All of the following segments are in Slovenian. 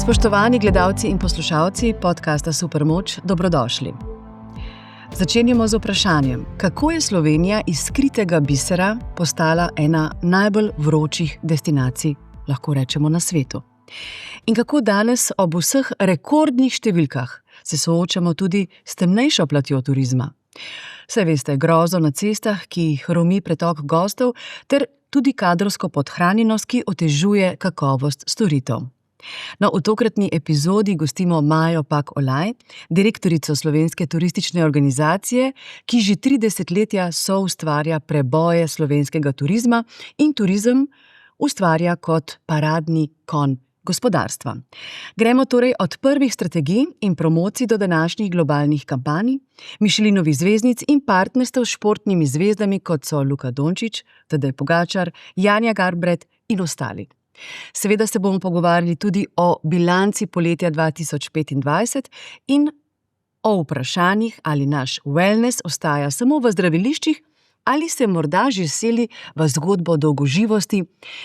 Spoštovani gledalci in poslušalci podcasta Supermoč, dobrodošli. Začenjamo z vprašanjem, kako je Slovenija iz skritega bisera postala ena najbolj vročih destinacij, lahko rečemo, na svetu. In kako danes ob vseh rekordnih številkah se soočamo tudi s temnejšo platjo turizma. Saj veste, grozo na cestah, ki hromi pretok gostov, ter tudi kadrovsko podhranjenost, ki otežuje kakovost storitev. No, v tokratni epizodi gostimo Majo Pak Olaj, direktorico Slovenske turistične organizacije, ki že 3 desetletja soustvarja preboje slovenskega turizma in turizem ustvarja kot paradni konj gospodarstva. Gremo torej od prvih strategij in promocij do današnjih globalnih kampanj, Michelinovih zvezdnic in partnerstev s športnimi zvezdami, kot so Luka Dončić, Tadej Pogačar, Janja Garnbret in ostali. Seveda se bomo pogovarjali tudi o bilanci poletja 2025 in o vprašanjih, ali naš wellness ostaja samo v zdraviliščih ali se morda že seli v zgodbo dolgoživosti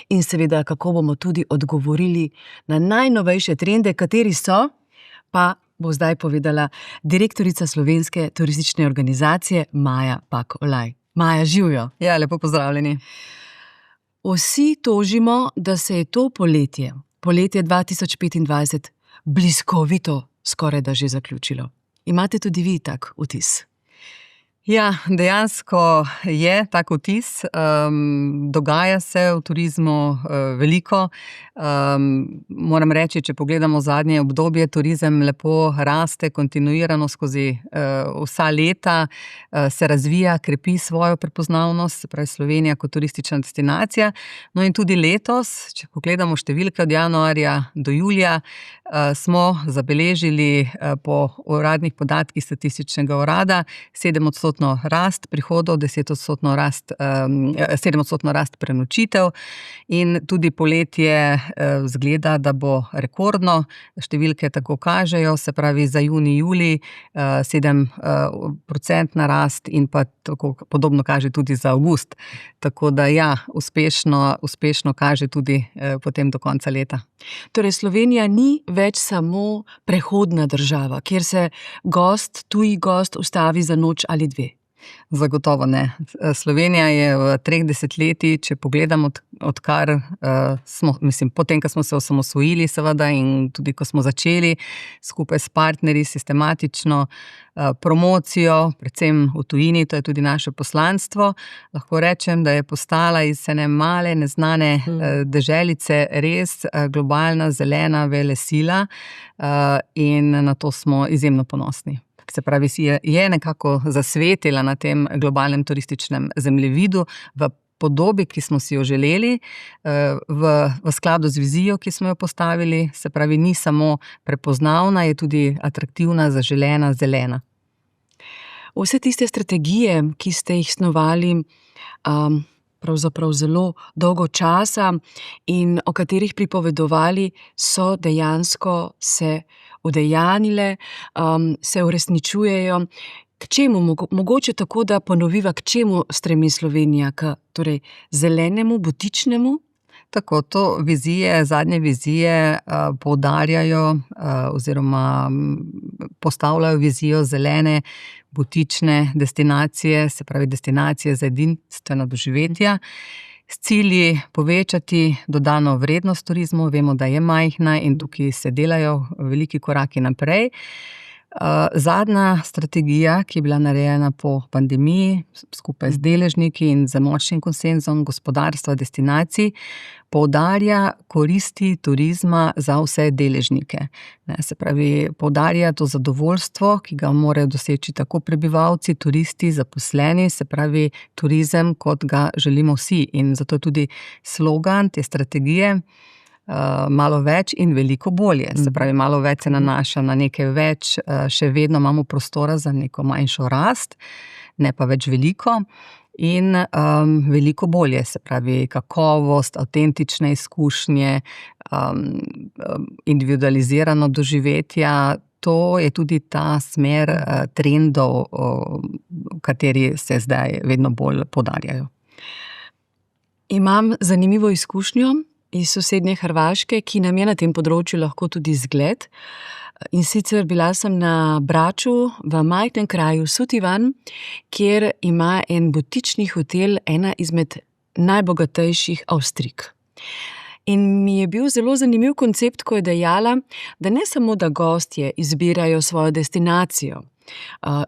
in seveda, kako bomo tudi odgovorili na najnovejše trende, kateri so, pa bo zdaj povedala direktorica Slovenske turistične organizacije Maja Pak Olaj. Maja, živjo. Ja, lepo pozdravljeni. Vsi tožimo, da se je to poletje 2025, bliskovito skoraj da že zaključilo. Imate tudi vi tak vtis? Ja, dejansko je tak vtis. Dogaja se v turizmu veliko. Moram reči, če pogledamo zadnje obdobje, turizem lepo raste kontinuirano skozi vsa leta, se razvija, krepi svojo prepoznavnost, se pravi Slovenija kot turistična destinacija. No in tudi letos, če pogledamo številke od januarja do julija, smo zabeležili po uradnih podatkih Statističnega urada 7% rast prihodov, 7% rast prenočitev in tudi poletje zgleda, da bo rekordno. Številke tako kažejo, se pravi za junij, julij 7% rast in pa tako podobno kaže tudi za avgust. Tako da ja, uspešno kaže tudi potem do konca leta. Torej Slovenija ni več samo prehodna država, kjer se tuji gost ustavi za noč ali dve. Zagotovo ne. Slovenija je v 3 desetletjih, če pogledamo, odkar potem, ko smo se osamosvojili seveda in tudi, ko smo začeli skupaj s partnerji sistematično promocijo, predvsem v tujini, to je tudi naše poslanstvo, lahko rečem, da je postala iz ene male, neznane deželice res globalna, zelena velesila in na to smo izjemno ponosni. Se pravi, je nekako zasvetila na tem globalnem turističnem zemljevidu v podobi, ki smo si jo želeli, v skladu z vizijo, ki smo jo postavili. Se pravi, ni samo prepoznavna, je tudi atraktivna, zaželena, zelena. Vse tiste strategije, ki ste jih snovali pravzaprav zelo dolgo časa in o katerih pripovedovali, so dejansko se udejanile, se uresničujejo. K čemu, mogoče tako, da ponoviva, k čemu stremi Slovenija, k torej zelenemu, butičnemu? Tako, zadnje vizije poudarjajo oziroma postavljajo vizijo zelene, butične destinacije, se pravi destinacije za edinstvena doživetja, s cilji povečati dodano vrednost turizmu. Vemo, da je majhna in tukaj se delajo veliki koraki naprej. Zadnja strategija, ki je bila narejena po pandemiji, skupaj z deležniki in z močnim konsenzom gospodarstva destinacij, poudarja koristi turizma za vse deležnike. Se pravi, poudarja to zadovoljstvo, ki ga morajo doseči tako prebivalci, turisti, zaposleni, se pravi turizem, kot ga želimo vsi. In zato je tudi slogan te strategije malo več in veliko bolje. Se pravi, malo več se nanaša na nekaj več, še vedno imamo prostora za neko manjšo rast, ne pa več veliko. In veliko bolje, se pravi kakovost, avtentične izkušnje, individualizirano doživetja. To je tudi ta smer trendov, kateri se zdaj vedno bolj poudarjajo. Imam zanimivo izkušnjo. iz sosednje Hrvaške, ki nam je na tem področju lahko tudi zgled. In sicer bila sem na Braču v majhnem kraju Sutivan, kjer ima en butični hotel ena izmed najbogatejših Avstrijk. In mi je bil zelo zanimiv koncept, ko je dejala, da ne samo, da gostje izbirajo svojo destinacijo,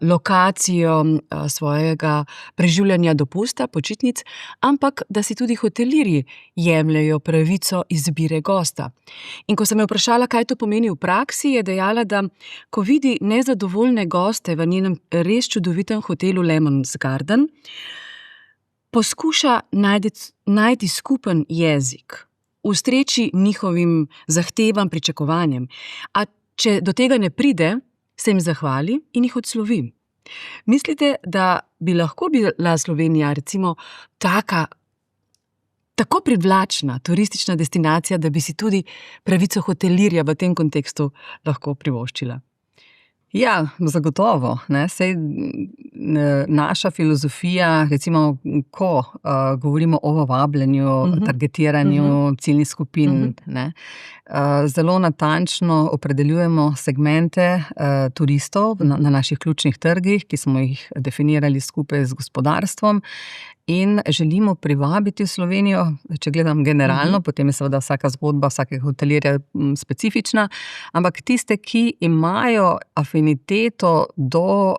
lokacijo svojega preživljanja dopusta, počitnic, ampak da si tudi hotelirji jemljejo pravico izbire gosta. In ko sem jo vprašala, kaj to pomeni v praksi, je dejala, da ko vidi nezadovoljne goste v njenem res čudovitem hotelu Lemons Garden, poskuša najti skupen jezik, ustreči njihovim zahtevam, pričakovanjem. A če do tega ne pride, se jim zahvali in jih odslovi. Mislite, da bi lahko bila Slovenija recimo tako privlačna turistična destinacija, da bi si tudi pravico hotelirja v tem kontekstu lahko privoščila? Ja, zagotovo, ne. Saj naša filozofija, recimo, ko govorimo o vabljenju, targetiranju ciljnih skupin, ne, zelo natančno opredeljujemo segmente turistov na naših ključnih trgih, ki smo jih definirali skupaj z gospodarstvom, in želimo privabiti v Slovenijo, če gledam generalno, potem je seveda vsaka zgodba vsakega hotelirja specifična, ampak tiste, ki imajo afiniteto do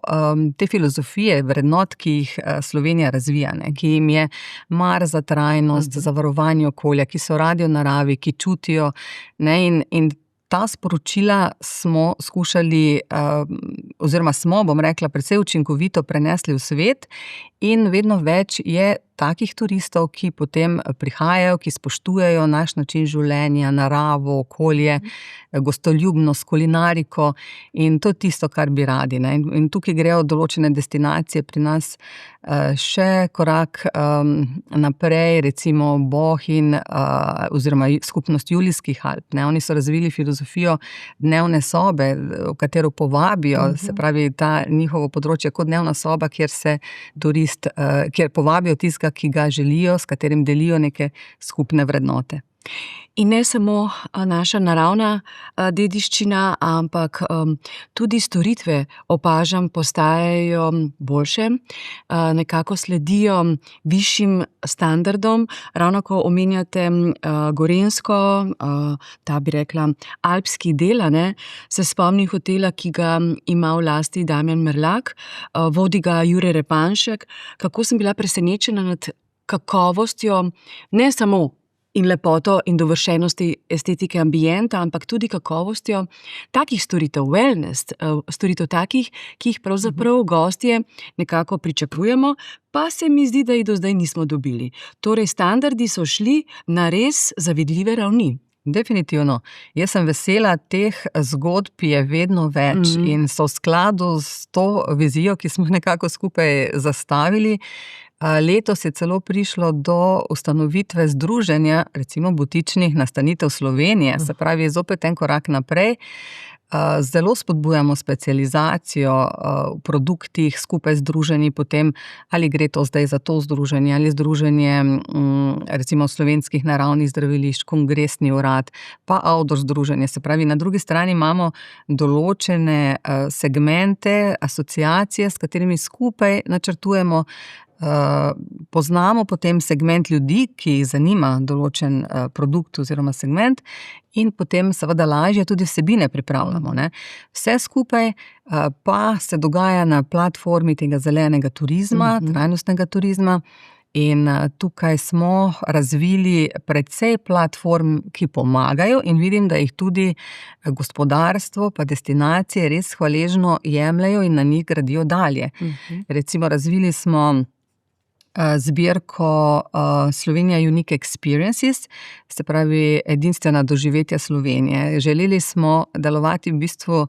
te filozofije, vrednot, ki jih Slovenija razvija, ne, ki jim je mar za trajnost, za varovanje okolja, ki so radi v naravi, ki čutijo, ne, in ta sporočila smo skušali, oziroma smo, bom rekla, precej učinkovito prenesli v svet, in vedno več je takih turistov, ki potem prihajajo, ki spoštujejo naš način življenja, naravo, okolje, gostoljubnost, kulinariko, in to je tisto, kar bi radi, ne. In tukaj grejo določene destinacije pri nas še korak naprej, recimo Bohinj, oziroma skupnost Julijskih Alp, ne. Oni so razvili filozofijo dnevne sobe, v katero povabijo, se pravi, ta njihovo področje kot dnevna soba, kjer se kjer povabijo tistega, ki ga želijo, s katerim delijo neke skupne vrednote. In ne samo naša naravna dediščina, ampak tudi storitve, opažam, postajajo boljše, nekako sledijo višjim standardom. Ravno ko omenjate Gorenjsko, ta bi rekla alpski del, ne, se spomnim hotela, ki ga ima v lasti Damjan Merlak, vodi ga Jure Repanšek. Kako sem bila presenečena nad kakovostjo, ne samo in lepoto in dovršenosti estetike ambienta, ampak tudi kakovostjo takih storitev, wellness, storitev takih, ki jih pravzaprav gostje nekako pričakujemo, pa se mi zdi, da jih do zdaj nismo dobili. Torej, standardi so šli na res zavidljive ravni. Definitivno. Jaz sem vesela, teh zgodb je vedno več in so v skladu s to vizijo, ki smo nekako skupaj zastavili. Letos je celo prišlo do ustanovitve združenja, recimo butičnih nastanitev Slovenije, se pravi, zopet en korak naprej. Zelo spodbujamo specializacijo v produktih, skupaj združeni potem, ali gre to zdaj za to združenje, ali združenje recimo slovenskih naravnih zdravilišč, kongresni urad, pa outdoor združenje. Se pravi, na drugi strani imamo določene segmente, asociacije, s katerimi skupaj načrtujemo. Poznamo potem segment ljudi, ki jih zanima določen produkt oziroma segment, in potem seveda lažje tudi vsebine pripravljamo, ne. Vse skupaj pa se dogaja na platformi tega zelenega turizma, trajnostnega turizma, in tukaj smo razvili precej platform, ki pomagajo, in vidim, da jih tudi gospodarstvo pa destinacije res hvaležno jemljejo in na njih gradijo dalje. Recimo, razvili smo zbirko Slovenia Unique Experiences, se pravi edinstvena doživetja Slovenije. Želeli smo delovati v bistvu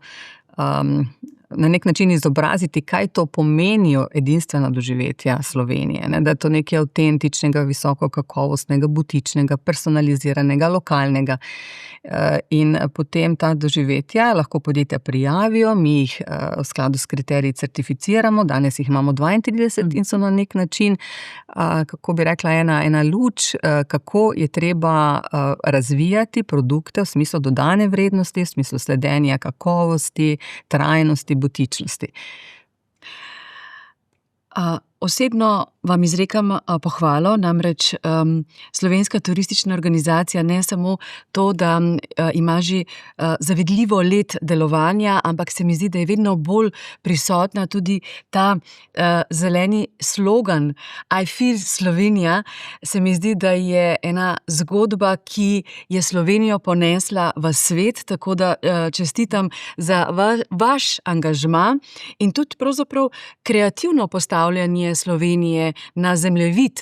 na nek način izobraziti, kaj to pomenijo edinstvena doživetja Slovenije, ne? Da je to nekaj avtentičnega, visoko kakovostnega, butičnega, personaliziranega, lokalnega. In potem ta doživetja lahko podjetja prijavijo, mi jih v skladu s kriteriji certificiramo, danes jih imamo 32 in so na nek način, kako bi rekla, ena luč, kako je treba razvijati produkte v smislu dodane vrednosti, v smislu sledenja kakovosti, trajnosti, butičnosti. Osebno vam izrekam pohvalo, namreč Slovenska turistična organizacija ne samo to, da ima že zavidljivo let delovanja, ampak se mi zdi, da je vedno bolj prisotna tudi ta zeleni slogan I feel Slovenija. Se mi zdi, da je ena zgodba, ki je Slovenijo ponesla v svet, tako da čestitam za vaš angažma in tudi pravzaprav kreativno postavljanje Slovenije na zemljevid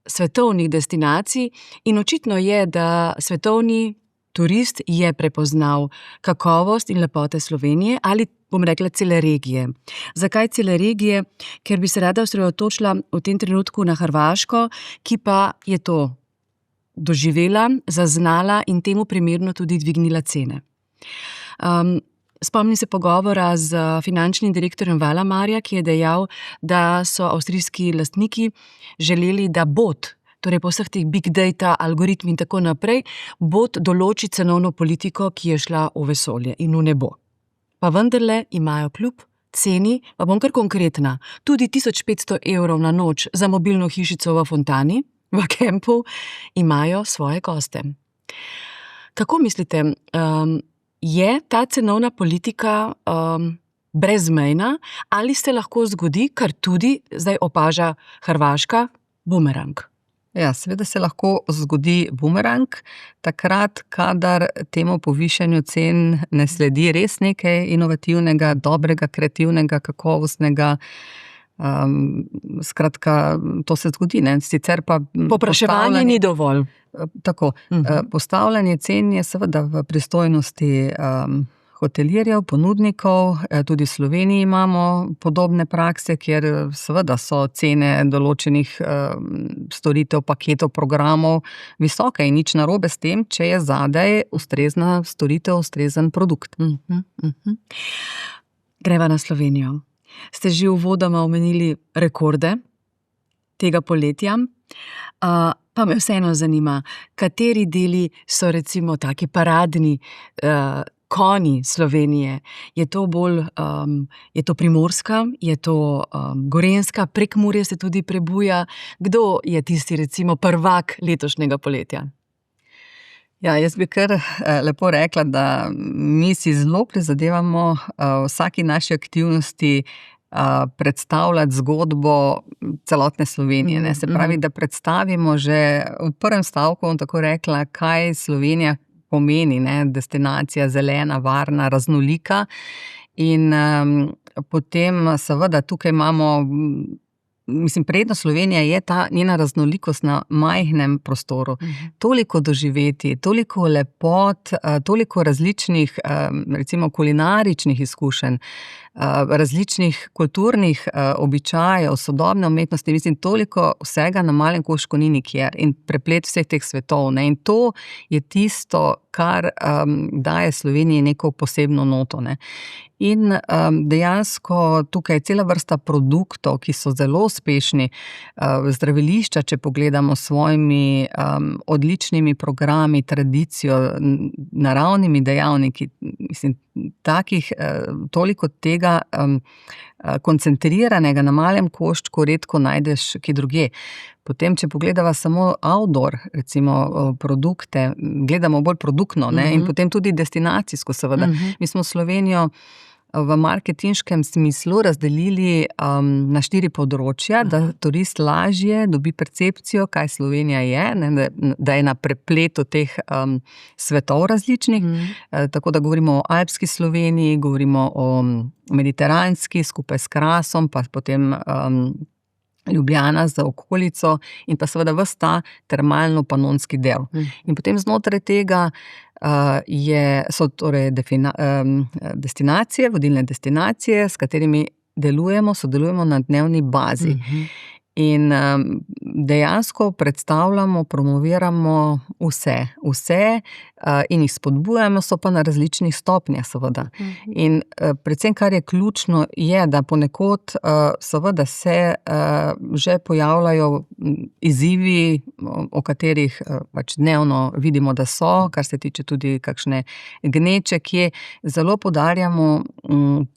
svetovnih destinacij in očitno je, da svetovni turist je prepoznal kakovost in lepote Slovenije ali, bom rekla, cele regije. Zakaj cele regije? Ker bi se rada osredotočila v tem trenutku na Hrvaško, ki pa je to doživela, zaznala in temu primerno tudi dvignila cene. Spomnim se pogovora z finančnim direktorjem Valamarja, ki je dejal, da so avstrijski lastniki želeli, da bot, torej po vseh teh big data, algoritmi in tako naprej, bot določi cenovno politiko, ki je šla v vesolje in v nebo. Pa vendarle imajo kljub ceni, pa bom kar konkretna, tudi 1500 € na noč za mobilno hišico v Fontani, v kempu, imajo svoje goste. Kako mislite, je ta cenovna politika brezmejna ali se lahko zgodi, kar tudi zdaj opaža Hrvaška, bumerang? Ja, seveda se lahko zgodi bumerang, takrat, kadar temu povišanju cen ne sledi res nekaj inovativnega, dobrega, kreativnega, kakovostnega. Skratka, to se zgodi, ne? Sicer pa Povpraševanje ni dovolj. Tako, postavljanje cen je seveda v pristojnosti hotelirjev, ponudnikov, tudi v Sloveniji imamo podobne prakse, kjer seveda so cene določenih storitev, paketov, programov visoke in nič narobe s tem, če je zadaj ustrezna storitev, ustrezen produkt. Greva na Slovenijo. Ste že uvodoma omenili rekorde tega poletja, pa me vseeno zanima, kateri deli so recimo taki paradni konji Slovenije? Je to bolj, je to Primorska, je to Gorenjska, Prekmurje se tudi prebuja? Kdo je tisti recimo prvak letošnjega poletja? Ja, jaz bi kar lepo rekla, da mi si zelo prizadevamo vsaki naši aktivnosti predstavljati zgodbo celotne Slovenije, ne? Se pravi, da predstavimo že v prvem stavku, bom tako rekla, kaj Slovenija pomeni, ne? Destinacija zelena, varna, raznolika in potem seveda tukaj imamo, prednost Slovenije je ta njena raznolikost na majhnem prostoru. Toliko doživeti, toliko lepot, toliko različnih, recimo kulinaričnih izkušenj, različnih kulturnih običajev, sodobne umetnosti, toliko vsega na malem koščku ni nikjer in preplet vseh teh svetov, ne? In to je tisto, kar daje Sloveniji neko posebno noto, ne? In dejansko tukaj je cela vrsta produktov, ki so zelo uspešni, zdravilišča, če pogledamo s svojimi odličnimi programi, tradicijo, naravnimi dejavniki, takih, toliko tega koncentriranega na malem koščku redko najdeš kje drugje. Potem, če pogledava samo outdoor, recimo produkte, gledamo bolj produktno, ne? In potem tudi destinacijsko seveda. Mi smo Slovenijo v marketinškem smislu razdelili na 4 področja, da turist lažje dobi percepcijo, kaj Slovenija je, ne, da je na prepletu teh svetov različnih. Tako da govorimo o alpski Sloveniji, govorimo o mediteranski skupaj s Krasom, pa potem Ljubljana z okolico in pa seveda ves ta termalno-panonski del. In potem znotraj tega so torej destinacije, vodilne destinacije, s katerimi sodelujemo na dnevni bazi. In dejansko predstavljamo, promoviramo vse in jih spodbujamo, so pa na različnih stopnjah seveda. In predvsem, kar je ključno, je, da ponekod seveda se že pojavljajo izzivi, o katerih pač dnevno vidimo, da so, kar se tiče tudi kakšne gneče, kje zelo poudarjamo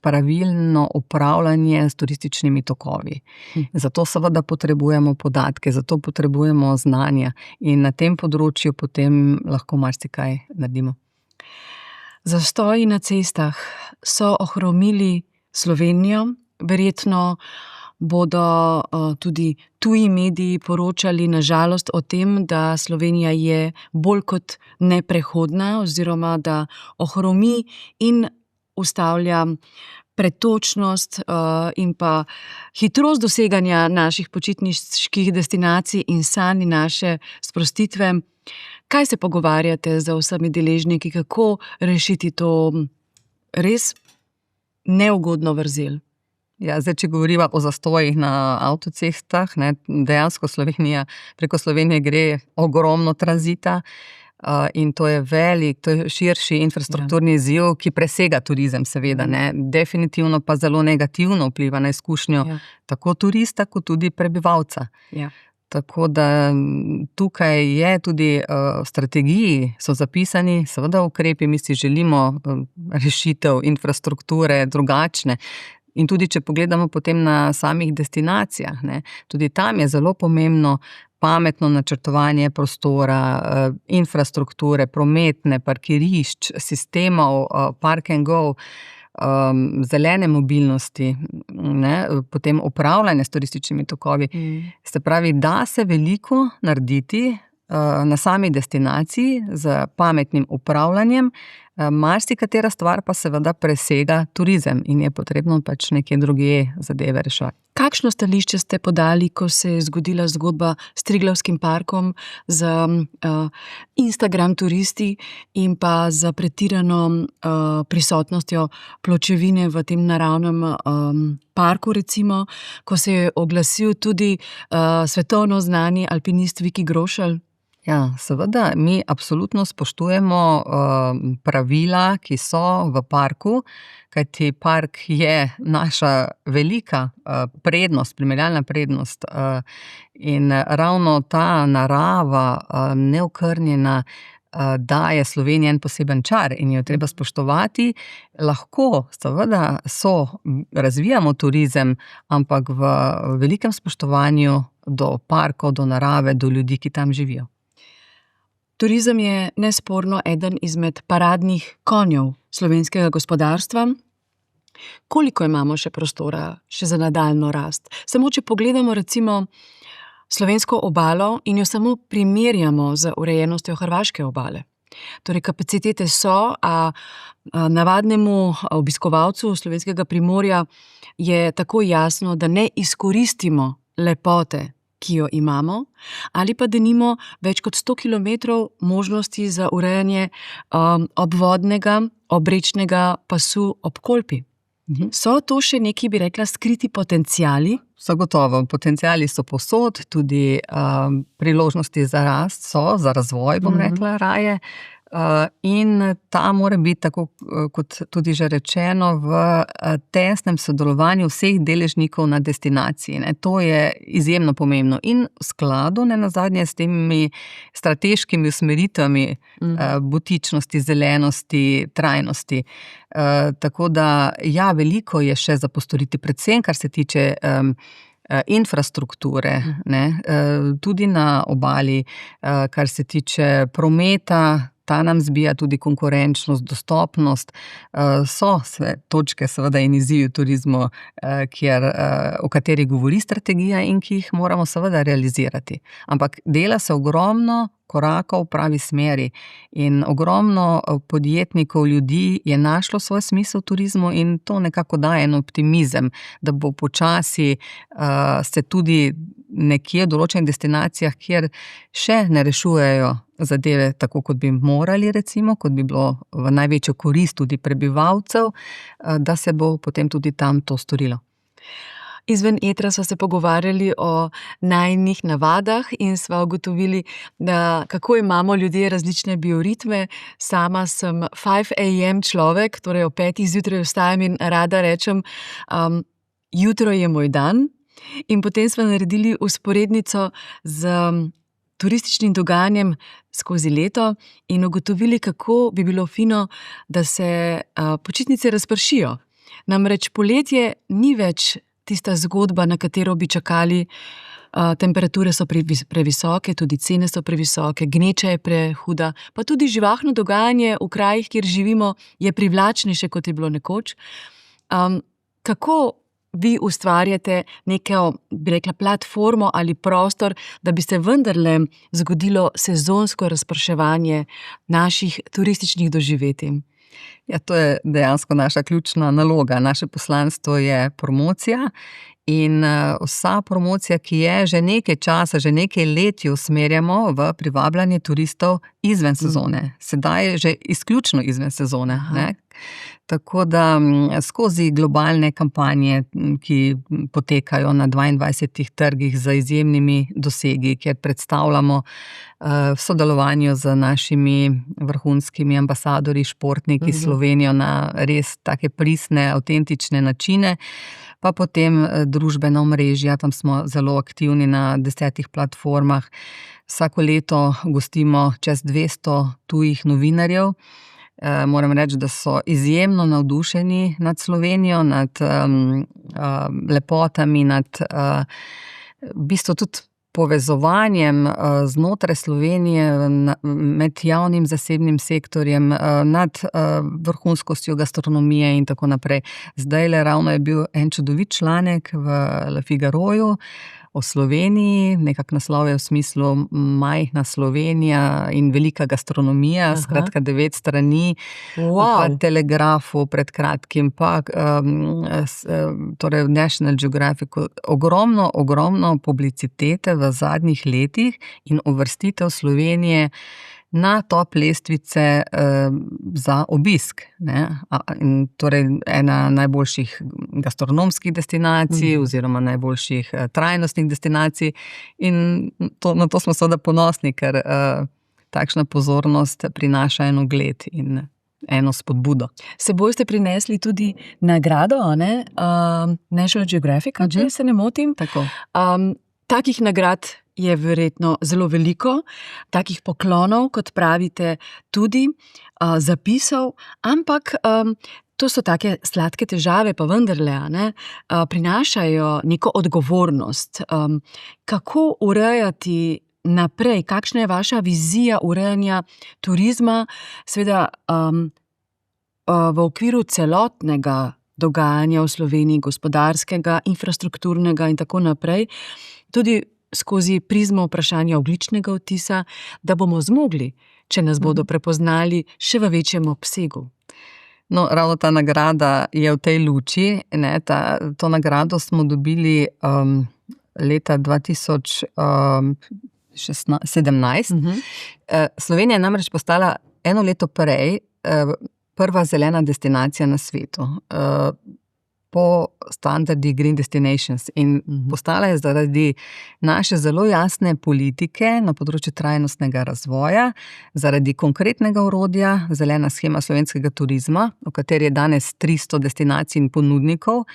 pravilno upravljanje s turističnimi tokovi. Zato seveda potrebujemo podatke, zato potrebujemo znanja in na tem področju potem lahko marsikaj naredimo. Zastoji na cestah so ohromili Slovenijo, verjetno bodo tudi tuji mediji poročali na žalost o tem, da Slovenija je bolj kot neprehodna oziroma da ohromi in ustavlja pretočnost in pa hitrost doseganja naših počitniških destinacij in sanj naše sprostitve. Kaj se pogovarjate z vsemi deležniki, kako rešiti to res neugodno vrzel? Ja, zdaj, če govoriva o zastojih na avtocestah, dejansko preko Slovenije gre ogromno tranzita. In to je velik, to je širši infrastrukturni izziv, ki presega turizem seveda, definitivno pa zelo negativno vpliva na izkušnjo tako turista, kot tudi prebivalca. Tako da tukaj je tudi v strategiji so zapisani seveda ukrepi, mi si želimo rešitev infrastrukture drugačne. In tudi, če pogledamo potem na samih destinacijah, tudi tam je zelo pomembno pametno načrtovanje prostora, infrastrukture, prometne, parkirišč, sistemov, park and go, zelene mobilnosti, potem upravljanje s turističnimi tokovi. Se pravi, da se veliko narediti na sami destinaciji z pametnim upravljanjem, marsikatera stvar pa seveda presega turizem in je potrebno pač nekje drugje zadeve reševati. Kakšno stališče ste podali, ko se je zgodila zgodba s Triglavskim parkom, z Instagram turisti in pa z pretirano prisotnostjo pločevine v tem naravnem parku, recimo, ko se je oglasil tudi svetovno znani alpinist Viki Grošelj? Ja, seveda, mi absolutno spoštujemo pravila, ki so v parku, kajti park je naša velika prednost, primerjalna prednost. In ravno ta narava neokrnjena daje Sloveniji en poseben čar in jo treba spoštovati. Lahko, seveda, razvijamo turizem, ampak v velikem spoštovanju do parkov, do narave, do ljudi, ki tam živijo. Turizem je nesporno eden izmed paradnih konjev slovenskega gospodarstva. Koliko imamo še prostora še za nadaljnjo rast? Samo če pogledamo recimo slovensko obalo in jo samo primerjamo z urejenostjo hrvaške obale. Torej, kapacitete so, a navadnemu obiskovalcu slovenskega Primorja je tako jasno, da ne izkoristimo lepote, ki jo imamo, ali pa denimo več kot 100 kilometrov možnosti za urejanje obvodnega, obrečnega pasu ob Kolpi. So to še neki, bi rekla, skriti potenciali? Zagotovo, potenciali so povsod, tudi priložnosti za rast so, za razvoj, bom rekla raje. In ta mora biti, tako kot tudi že rečeno, v tesnem sodelovanju vseh deležnikov na destinaciji. To je izjemno pomembno in v skladu nenazadnje s temi strateškimi usmeritvami butičnosti, zelenosti, trajnosti. Tako da, ja, veliko je še za postoriti, predvsem kar se tiče infrastrukture, tudi na obali, kar se tiče prometa. Ta nam zbija tudi konkurenčnost, dostopnost, so točke seveda in izzivi v turizmu, o kateri govori strategija in ki jih moramo seveda realizirati. Ampak dela se ogromno, korakov v pravi smeri. In ogromno podjetnikov, ljudi je našlo svoj smisel v turizmu in to nekako daje en optimizem, da bo počasi se tudi nekje v določenih destinacijah, kjer še ne rešujejo zadeve tako, kot bi morali, recimo, kot bi bilo v največjo korist tudi prebivalcev, da se bo potem tudi tam to storilo. Izven etra sva se pogovarjali o najinih navadah in sva ugotovili, da kako imamo ljudje različne bioritme. Sama sem 5 AM človek, torej o 5 zjutraj vstajam in rada rečem, jutro je moj dan. In potem sva naredili vzporednico z turističnim dogajanjem skozi leto in ugotovili, kako bi bilo fino, da se počitnice razpršijo. Namreč poletje ni več tista zgodba, na katero bi čakali, temperature so previsoke, tudi cene so previsoke, gneča je prehuda, pa tudi živahno dogajanje v krajih, kjer živimo, je privlačnejše, kot je bilo nekoč. Kako vi ustvarjate neko, bi rekla, platformo ali prostor, da bi se vendarle zgodilo sezonsko razprševanje naših turističnih doživetij? Ja, to je dejansko naša ključna naloga. Naše poslanstvo je promocija in vsa promocija, ki je že nekaj časa, že nekaj let jo usmerjamo v privabljanje turistov izven sezone. Sedaj je že izključno izven sezone, ne? Tako da skozi globalne kampanje, ki potekajo na 22 trgih z izjemnimi dosegi, kjer predstavljamo v sodelovanju z našimi vrhunskimi ambasadorji, športniki Slovenijo na res take pristne, avtentične načine, pa potem družbena omrežja, tam smo zelo aktivni na 10 platformah. Vsako leto gostimo čez 200 tujih novinarjev. Moram reči, da so izjemno navdušeni nad Slovenijo, nad lepotami, nad v bistvu tudi povezovanjem znotraj Slovenije med javnim zasebnim sektorjem, nad vrhunskostjo gastronomije in tako naprej. Zdajle ravno je bil en čudovit članek v Le Figaroju o Sloveniji, nekako naslov je v smislu majhna Slovenija in velika gastronomija, skratka 9 strani, pa Telegrafu pred kratkim, pa torej v National Geographicu. Ogromno publicitete v zadnjih letih in uvrstitev Slovenije na top lestvice za obisk, ne? In torej ena najboljših gastronomskih destinacij oziroma najboljših trajnostnih destinacij in na to smo seveda ponosni, ker takšna pozornost prinaša en ugled in eno spodbudo. S seboj ste prinesli tudi nagrado, ne? National Geographic, če se ne motim. Tako. Takih nagrad je verjetno zelo veliko, takih poklonov, kot pravite, tudi zapisov, ampak to so take sladke težave, pa vendarle, ne, prinašajo neko odgovornost. Kako urejati naprej? Kakšna je vaša vizija urejanja turizma, seveda v okviru celotnega dogajanja v Sloveniji, gospodarskega, infrastrukturnega in tako naprej, tudi skozi prizmo vprašanja ogljičnega odtisa, da bomo zmogli, če nas bodo prepoznali še v večjem obsegu? No, ravno ta nagrada je v tej luči, ne, to nagrado smo dobili leta 2017. Slovenija je namreč postala eno leto prej prva zelena destinacija na svetu. Po standardi Green Destinations in postala je zaradi naše zelo jasne politike na področju trajnostnega razvoja, zaradi konkretnega orodja, zelena shema slovenskega turizma, v kateri je danes 300 destinacij in ponudnikov,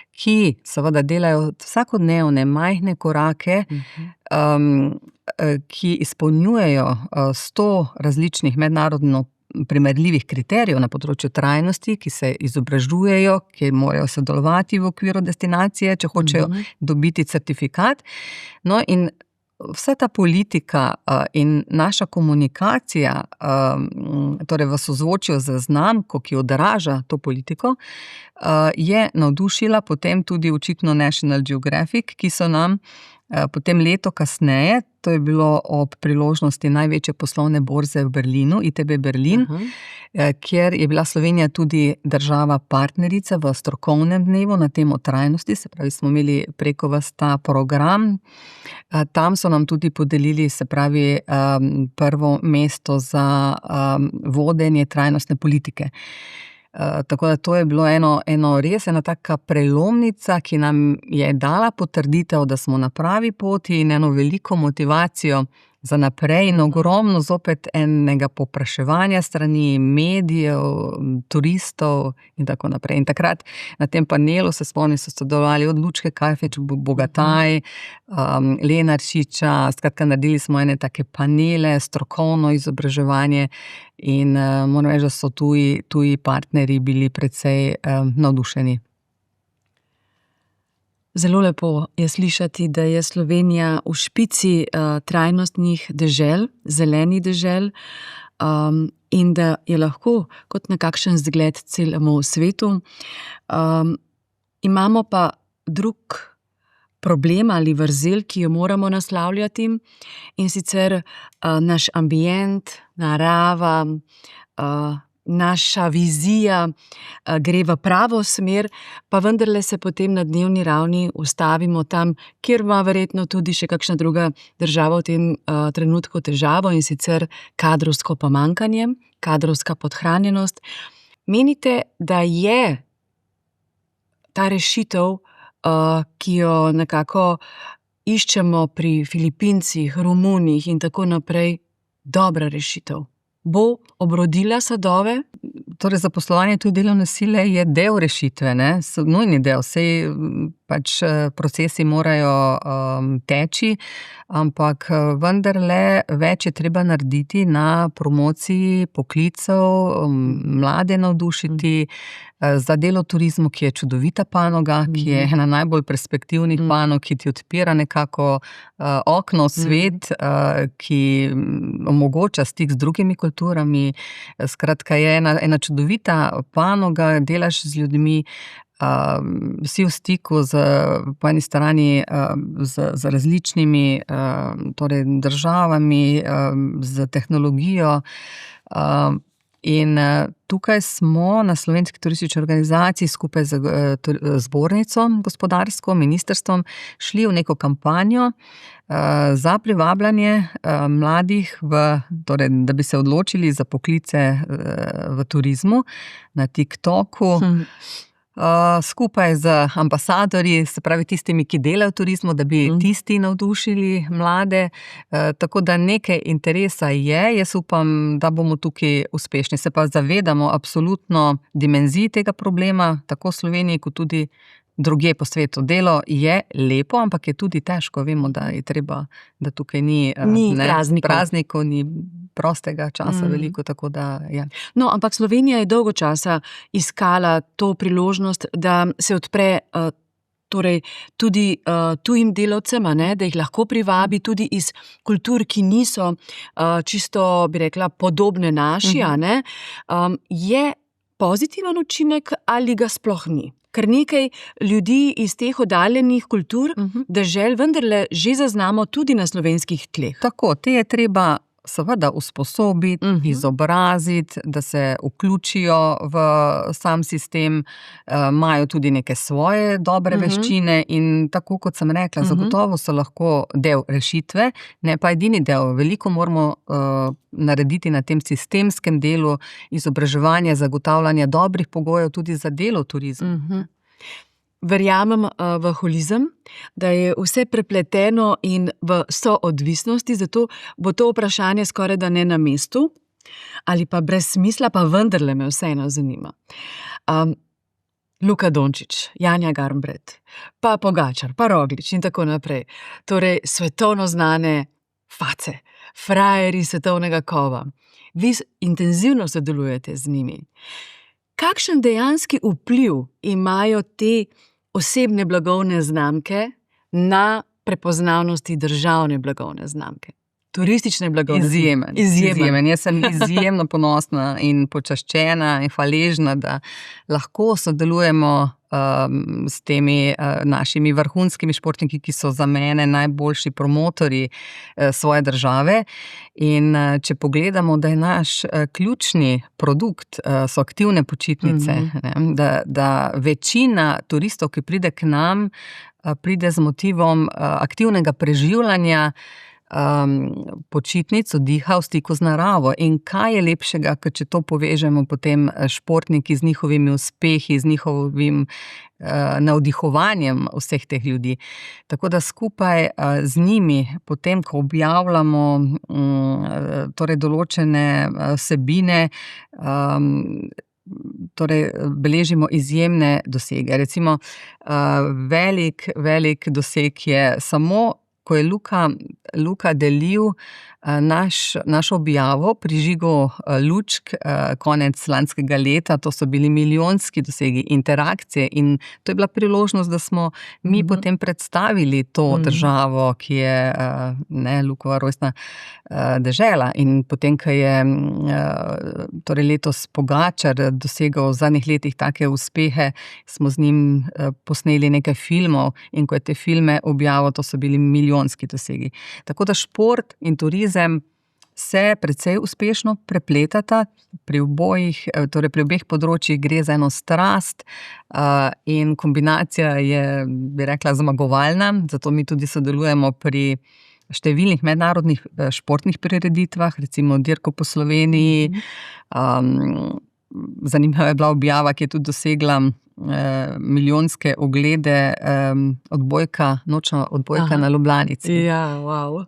ki seveda delajo vsakodnevne majhne korake, ki izpolnjujejo 100 različnih mednarodno primerljivih kriterijev na področju trajnosti, ki se izobražujejo, ki morajo sodelovati v okviru destinacije, če hočejo dobiti certifikat. No, in vsa ta politika in naša komunikacija, torej v sozvočju z znamko, ki odraža to politiko, je navdušila potem tudi očitno National Geographic, ki so nam Potem leto kasneje, to je bilo ob priložnosti največje poslovne borze v Berlinu, ITB Berlin, kjer je bila Slovenija tudi država partnerica v strokovnem dnevu na temo trajnosti, se pravi, smo imeli preko vas ta program. Tam so nam tudi podelili, se pravi, prvo mesto za vodenje trajnostne politike. Tako da to je bilo ena taka prelomnica, ki nam je dala potrditev, da smo na pravi poti in eno veliko motivacijo za naprej in ogromno zopet enega povpraševanja strani medijev, turistov in tako naprej. In takrat na tem panelu, se spomnim, so sodelovali od Lučke Kajfeč, Bogataj, Lenarčiča, skratka naredili smo ene take panele, strokovno izobraževanje in moram reči, da so tuji partnerji bili precej navdušeni. Zelo lepo je slišati, da je Slovenija v špici trajnostnih dežel, zelenih dežel, in da je lahko kot nekakšen zgled celemu svetu. Imamo pa drug problem ali vrzel, ki jo moramo naslavljati, in sicer naš ambient, narava, naša vizija gre v pravo smer, pa vendarle se potem na dnevni ravni ustavimo tam, kjer ima verjetno tudi še kakšna druga država v tem trenutku težavo, in sicer kadrovsko pomanjkanje, kadrovska podhranjenost. Menite, da je ta rešitev, ki jo nekako iščemo pri Filipincih, Romunih in tako naprej, dobra rešitev? Bo obrodila sadove? Torej, zaposlovanje tudi delovne sile je del rešitve, ne? Nujni del, saj pač procesi morajo teči, ampak vendarle več je treba narediti na promociji poklicev, mlade navdušiti, za delo v turizmu, ki je čudovita panoga, ki je ena najbolj perspektivnih panog, ki ti odpira nekako okno v svet, ki omogoča stik z drugimi kulturami. Skratka, je ena čudovita panoga, delaš z ljudmi, si v stiku po eni strani z različnimi torej državami, z tehnologijo. In tukaj smo na Slovenski turistični organizaciji skupaj z zbornico gospodarsko, ministrstvom, šli v neko kampanjo za privabljanje mladih, torej, da bi se odločili za poklice v turizmu na TikToku. Skupaj z ambasadorji, se pravi tistimi, ki delajo v turizmu, da bi tisti navdušili mlade. Tako da nekaj interesa je, jaz upam, da bomo tukaj uspešni. Se pa zavedamo absolutno dimenziji tega problema, tako v Sloveniji, kot tudi drugje po svetu. Delo je lepo, ampak je tudi težko. Vemo, da je treba, da tukaj ni praznikov, ni prostega časa veliko, tako da ja. No, ampak Slovenija je dolgo časa iskala to priložnost, da se odpre torej tudi tujim delavcem, da jih lahko privabi tudi iz kultur, ki niso čisto, bi rekla, podobne naši, je pozitiven učinek ali ga sploh ni? Ker nekaj ljudi iz teh oddaljenih kultur, dežel vendarle že zaznamo tudi na slovenskih tleh. Tako, te je treba seveda usposobiti, izobraziti, da se vključijo v sam sistem, imajo tudi neke svoje dobre veščine in tako, kot sem rekla, zagotovo so lahko del rešitve, ne pa edini del. Veliko moramo narediti na tem sistemskem delu izobraževanja, zagotavljanja dobrih pogojev tudi za delo v turizmu. Verjamem v holizem, da je vse prepleteno in v soodvisnosti, zato bo to vprašanje skoraj da ne na mestu, ali pa brez smisla, pa vendarle me vseeno zanima. Luka Dončić, Janja Garnbret, pa Pogačar, pa Roglič in tako naprej. Torej, svetovno znane face, frajerji svetovnega kova. Vi intenzivno sodelujete z njimi. Kakšen dejanski vpliv imajo te osebne blagovne znamke na prepoznavnosti državne blagovne znamke? Turistične blagovne znamke. Izjemen. Jaz sem izjemno ponosna in počaščena in hvaležna, da lahko sodelujemo s temi našimi vrhunskimi športniki, ki so za mene najboljši promotorji svoje države. In če pogledamo, da je naš ključni produkt so aktivne počitnice, da večina turistov, ki pride k nam, pride z motivom aktivnega preživljanja, počitnic, oddiha v stiku z naravo. In kaj je lepšega, kot če to povežemo potem športniki z njihovimi uspehi, z njihovim navdihovanjem vseh teh ljudi. Tako da skupaj z njimi, potem ko objavljamo torej določene vsebine, torej beležimo izjemne dosege. Recimo, velik doseg je samo, ko je Luka delil našo objavo prižigu lučk konec lanskega leta, to so bili milijonski dosegi, interakcije, in to je bila priložnost, da smo mi potem predstavili to državo, ki je Lukova rojstna dežela. In potem, ko je torej letos Pogačar dosegal v zadnjih letih take uspehe, smo z njim posneli nekaj filmov, in ko je te filme objavil, to so bili milijonski dosegi. Tako da šport in turizem se precej uspešno prepletata pri obeh področjih. Gre za eno strast in kombinacija je, bi rekla, zmagovalna, zato mi tudi sodelujemo pri številnih mednarodnih športnih prireditvah, recimo dirko po Sloveniji. Zanimiva je bila objava, ki je tudi dosegla milijonske oglede, nočna odbojka na Ljubljanici. Ja, wow.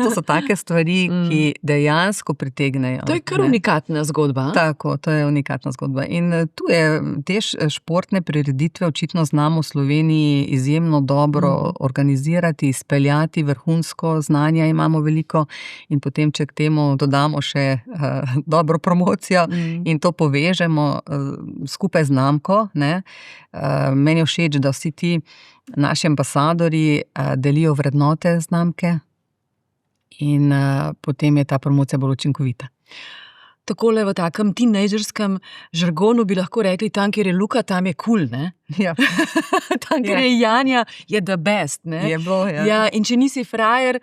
To so take stvari, ki dejansko pritegnejo. To je kar unikatna zgodba. Tako, to je unikatna zgodba. In tu je te športne prireditve očitno znamo v Sloveniji izjemno dobro organizirati, izpeljati, vrhunsko znanja imamo veliko, in potem, če k temu dodamo še dobro promocijo in to povežemo skupaj z znamko, meni je všeč, da vsi ti naši ambasadorji delijo vrednote znamke in potem je ta promocija bolj učinkovita. Takole v takem teenagerskem žargonu bi lahko rekli, tam, kjer je Luka, tam je cool, ne? Ja. Tam, kjer je Janja, je the best, ne? Je bilo, ja. Ja, in če nisi frajer,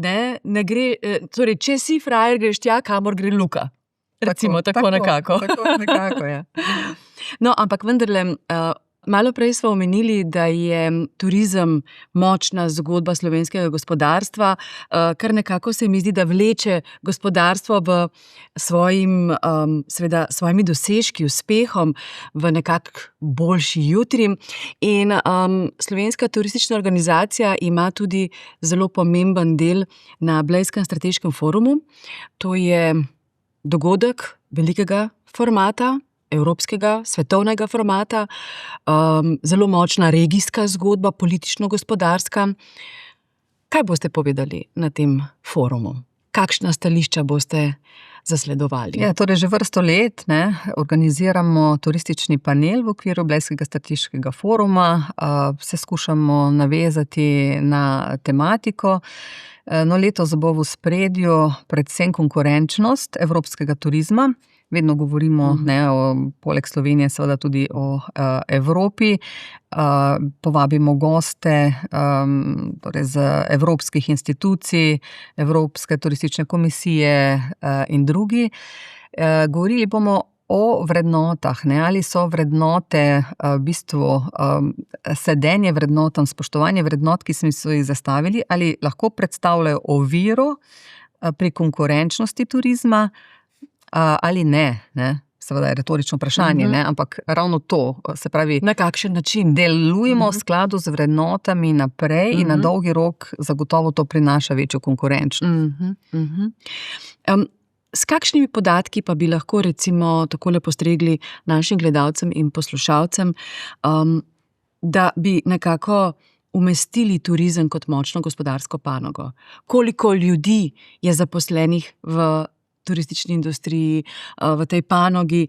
ne gre, torej, če si frajer, greš tja, kamor gre Luka. Recimo, tako nekako. Tako nekako, ja. No, ampak vendarle, malo prej smo omenili, da je turizem močna zgodba slovenskega gospodarstva, kar nekako se mi zdi, da vleče gospodarstvo v svojimi dosežki, uspehom v nekak boljši jutri. In Slovenska turistična organizacija ima tudi zelo pomemben del na Blejskem strateškem forumu. To je dogodek velikega formata, evropskega, svetovnega formata, zelo močna regijska zgodba, politično-gospodarska. Kaj boste povedali na tem forumu? Kakšna stališča boste zasledovali? Ja, torej že vrsto let organiziramo turistični panel v okviru Blejskega strateškega foruma, se skušamo navezati na tematiko. No, letos bo v ospredju predvsem konkurenčnost evropskega turizma. Vedno govorimo, poleg Slovenije, seveda tudi o Evropi. Povabimo goste torej z evropskih institucij, Evropske turistične komisije in drugi. Govorili bomo o vrednotah, ali so vrednote v bistvu sedenje vrednotam, spoštovanje vrednot, ki smo jih zastavili, ali lahko predstavljajo oviro pri konkurenčnosti turizma, ali ne. Seveda je retorično vprašanje, ampak ravno to, se pravi, na kakšen način delujemo v skladu z vrednotami naprej in na dolgi rok zagotovo to prinaša večjo konkurenčnost. S kakšnimi podatki pa bi lahko recimo takole postregli našim gledalcem in poslušalcem, da bi nekako umestili turizem kot močno gospodarsko panogo? Koliko ljudi je zaposlenih v turistični industriji, v tej panogi?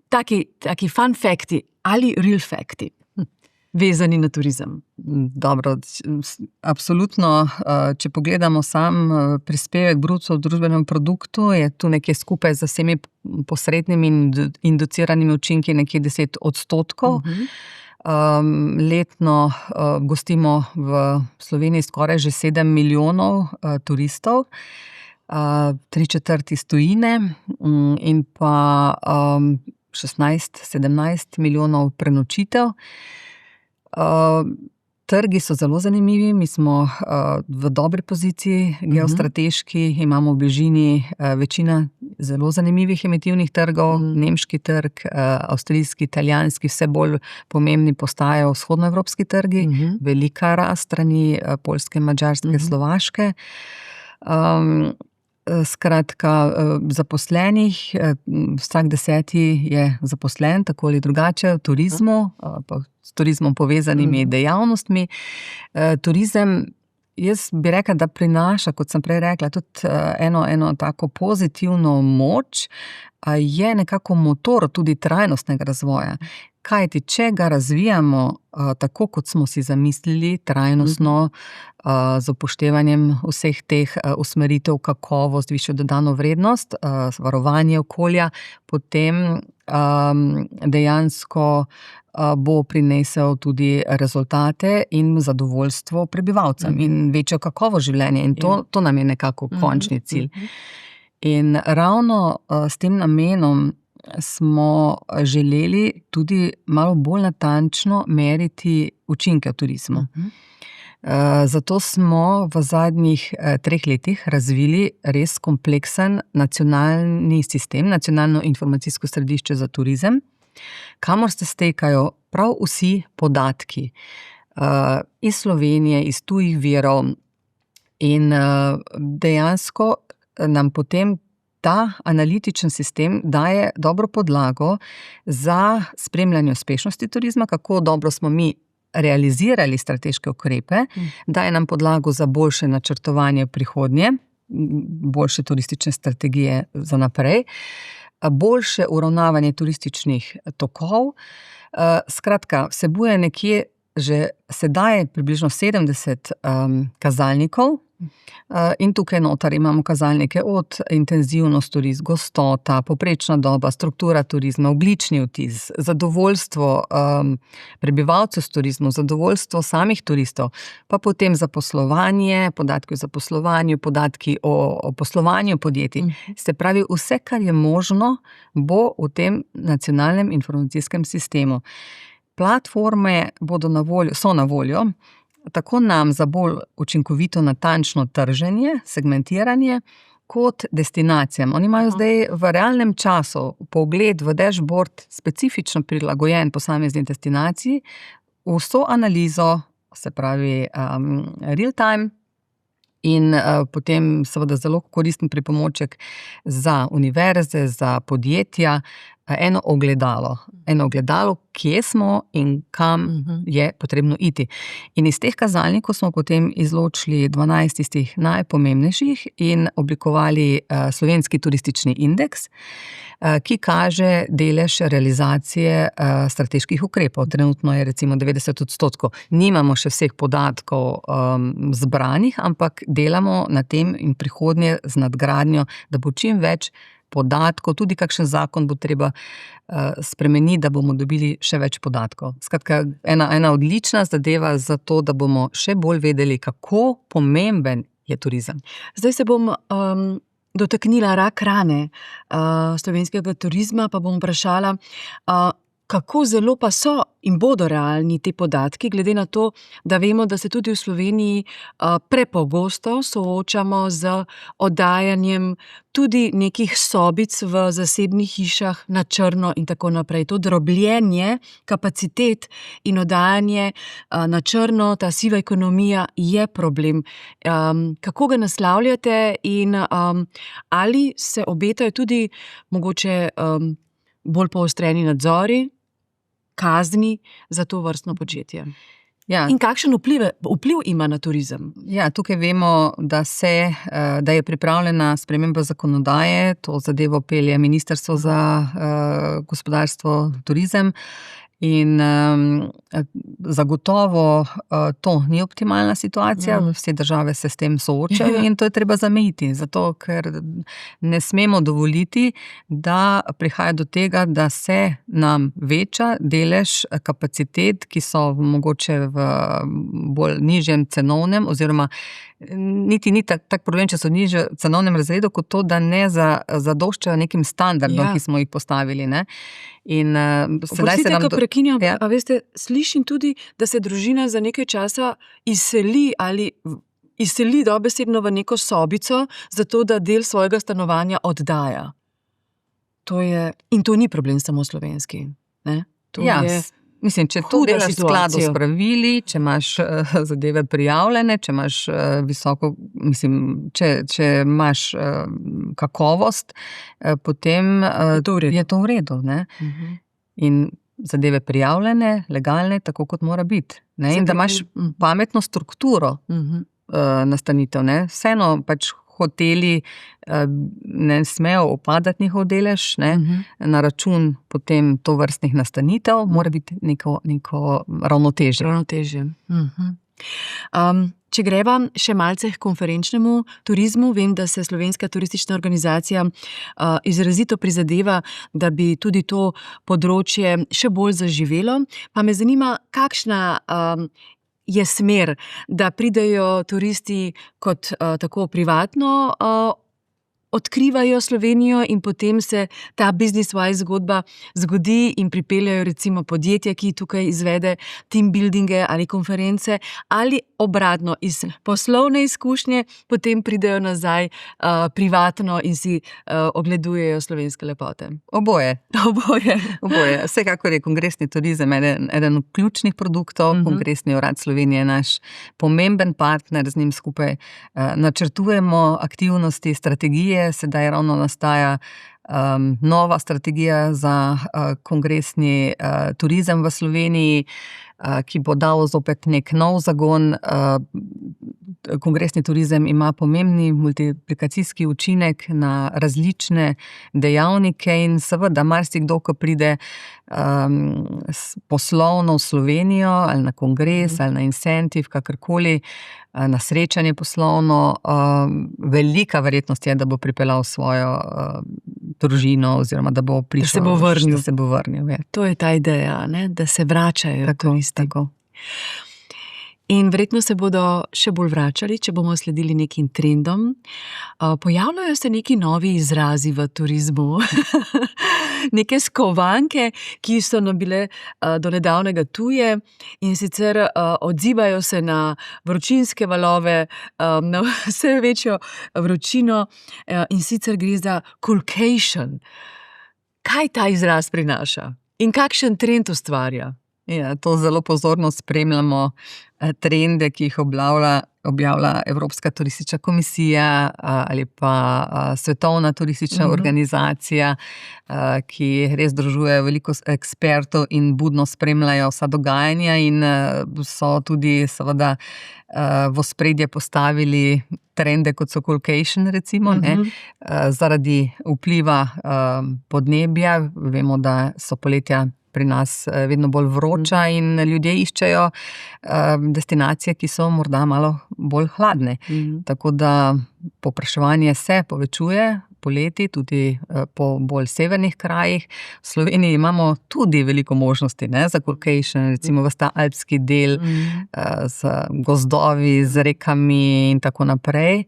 Taki fun facti ali real facti? vezani na turizem? Dobro, absolutno, če pogledamo sam prispevek bruto družbenemu produktu, je tu nekje skupaj z vsemi posrednimi in induciranimi učinki nekje 10%. Letno gostimo v Sloveniji skoraj že 7 milijonov turistov, 3/4 iz tujine in pa 16-17 milijonov prenočitev. Trgi so zelo zanimivi, mi smo v dobri poziciji, geostrateški, imamo v bližini večina zelo zanimivih emitivnih trgov, nemški trg, avstrijski, italijanski, vse bolj pomembni postajajo vzhodnoevropski trgi, velika rast strani Poljske, Madžarske, Slovaške. Skratka, zaposlenih, vsak 10. je zaposlen, tako ali drugače, v turizmu, pa s turizmom povezanimi dejavnostmi. Turizem, jaz bi rekla, da prinaša, kot sem prej rekla, tudi eno tako pozitivno moč, je nekako motor tudi trajnostnega razvoja. Kajti, če ga razvijamo tako, kot smo si zamislili, trajnostno, z upoštevanjem vseh teh usmeritev, kakovost, višjo dodano vrednost, varovanje okolja, potem dejansko bo prinesel tudi rezultate in zadovoljstvo prebivalcem in večjo kakovost življenja. In to nam je nekako končni cilj. In ravno s tem namenom smo želeli tudi malo bolj natančno meriti učinke v turizmu. Zato smo v zadnjih 3 letih razvili res kompleksen nacionalni sistem, nacionalno informacijsko središče za turizem, kamor se stekajo prav vsi podatki iz Slovenije, iz tujih virov in dejansko nam potem ta analitičen sistem daje dobro podlago za spremljanje uspešnosti turizma, kako dobro smo mi realizirali strateške ukrepe, daje nam podlago za boljše načrtovanje v prihodnje, boljše turistične strategije za naprej, boljše uravnavanje turističnih tokov. Skratka, vsebuje nekje že sedaj približno 70 kazalnikov, in tukaj noter imamo kazalnike od intenzivnost turizma, gostota, povprečna doba, struktura turizma, ogljični odtis, zadovoljstvo prebivalcev s turizmom, zadovoljstvo samih turistov, pa potem zaposlovanje, podatki o zaposlovanju, podatki o poslovanju podjetij. Se pravi, vse, kar je možno, bo v tem nacionalnem informacijskem sistemu. Platforme so na voljo, tako nam za bolj učinkovito, natančno trženje, segmentiranje, kot destinacijam. Oni imajo zdaj v realnem času pogled v dashboard specifično prilagojen posamezni destinaciji, vso analizo, se pravi real time, in potem seveda zelo koristen pripomoček za univerze, za podjetja, eno ogledalo, kje smo in kam je potrebno iti. In iz teh kazalnikov smo potem izločili 12 tistih najpomembnejših in oblikovali slovenski turistični indeks, ki kaže delež realizacije strateških ukrepov. Trenutno je recimo 90%. Nimamo še vseh podatkov zbranih, ampak delamo na tem in prihodnje z nadgradnjo, da bo čim več podatkov, tudi kakšen zakon bo treba spremeniti, da bomo dobili še več podatkov. Skratka, ena odlična zadeva za to, da bomo še bolj vedeli, kako pomemben je turizem. Zdaj se bom dotaknila rak rane slovenskega turizma, pa bom vprašala, kako zelo pa so in bodo realni ti podatki, glede na to, da vemo, da se tudi v Sloveniji prepogosto soočamo z oddajanjem tudi nekih sobic v zasebnih hišah na črno in tako naprej. To drobljenje kapacitet in oddajanje na črno, ta siva ekonomija je problem. Kako ga naslavljate in ali se obetajo tudi mogoče bolj poostreni nadzori, kazni za to vrstno početje? Ja. In kakšen vpliv ima na turizem? Ja, tukaj vemo, da je pripravljena sprememba zakonodaje, to zadevo pelje Ministrstvo za gospodarstvo, turizem, In zagotovo to ni optimalna situacija, vse države se s tem soočajo in to je treba zamejiti, zato ker ne smemo dovoliti, da prihaja do tega, da se nam veča delež kapacitet, ki so mogoče v bolj nižjem cenovnem, oziroma niti ni tak problem, če so v nižjem cenovnem razredu, kot to, da ne zadoščajo nekim standardom, ki smo jih postavili, ne. In sedaj se nam... Ko prekinjam, a veste, slišim tudi, da se družina za nekaj časa izseli dobesedno v neko sobico, zato da del svojega stanovanja oddaja. In to ni problem samo slovenski, ne? Mislim, če to delaš v skladu s pravili, če imaš zadeve prijavljene, če imaš če imaš kakovost, potem je to v redu, ne? In zadeve prijavljene, legalne, tako kot mora biti, ne? In da imaš pametno strukturo nastanitev, ne? Vseeno pač hoteli ne smejo upadati njihov delež, ne, na račun potem tovrstnih nastanitev, mora biti neko ravnotežje. Če greva še malce k konferenčnemu turizmu, vem, da se Slovenska turistična organizacija izrazito prizadeva, da bi tudi to področje še bolj zaživelo. Pa me zanima, kakšna je smer, da pridejo turisti kot tako privatno odkrivajo Slovenijo in potem se ta business-wise zgodba zgodi in pripeljajo recimo podjetje, ki tukaj izvede team buildinge ali konference, ali obratno, iz poslovne izkušnje potem pridejo nazaj privatno in si ogledujejo slovenske lepote. Oboje. Vsekakor je kongresni turizem eden od ključnih produktov. Kongresni urad Slovenije je naš pomemben partner, z njim skupaj načrtujemo aktivnosti, strategije. Sedaj ravno nastaja nova strategija za kongresni turizem v Sloveniji, ki bo dal zopet nek nov zagon. Kongresni turizem ima pomembni multiplikacijski učinek na različne dejavnike in seveda marsikdo, ko pride poslovno v Slovenijo ali na kongres ali na incentiv, kakorkoli, na srečanje poslovno, velika verjetnost je, da bo pripeljal svojo družino oziroma da bo prišel, da se bo vrnil. To je ta ideja, ne? Da se vračajo turisti. Tako. In verjetno se bodo še bolj vračali, če bomo sledili nekim trendom. Pojavljajo se neki novi izrazi v turizmu. Neke skovanke, ki so nam bile do nedavnega tuje in sicer odzivajo se na vročinske valove, na vse večjo vročino in sicer gre za coolcation. Kaj ta izraz prinaša in kakšen trend ustvarja? To zelo pozorno spremljamo trende, ki jih objavlja Evropska turistična komisija ali pa Svetovna turistična organizacija, ki res združuje veliko ekspertov in budno spremljajo vsa dogajanja in so tudi seveda v ospredje postavili trende, kot so coolcation recimo, ne, zaradi vpliva podnebja. Vemo, da so poletja pri nas vedno bolj vroča in ljudje iščejo destinacije, ki so morda malo bolj hladne. Tako da povpraševanje se povečuje poleti, tudi po bolj severnih krajih. V Sloveniji imamo tudi veliko možnosti, ne, za coolcation, recimo ves ta alpski del z gozdovi, z rekami in tako naprej.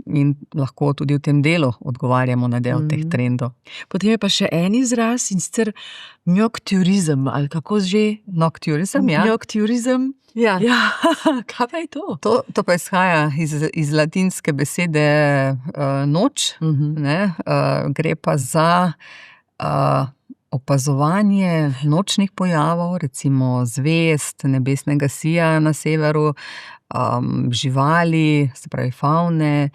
In lahko tudi v tem delu odgovarjamo na del teh trendov. Potem je pa še en izraz, in sicer nocturizem, ali kako že? Nocturizem, ja. Nocturizem. Ja. Kaj pa je to? To pa izhaja iz latinske besede noč, ne? Gre pa za opazovanje nočnih pojavov, recimo zvezd, nebesnega sija na severu, živali, se pravi favne,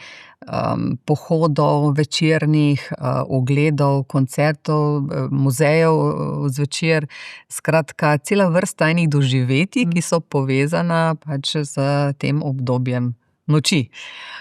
pohodov večernih, ogledov, koncertov, muzejev zvečer. Skratka, cela vrsta enih doživetij, ki so povezana pač z tem obdobjem noči.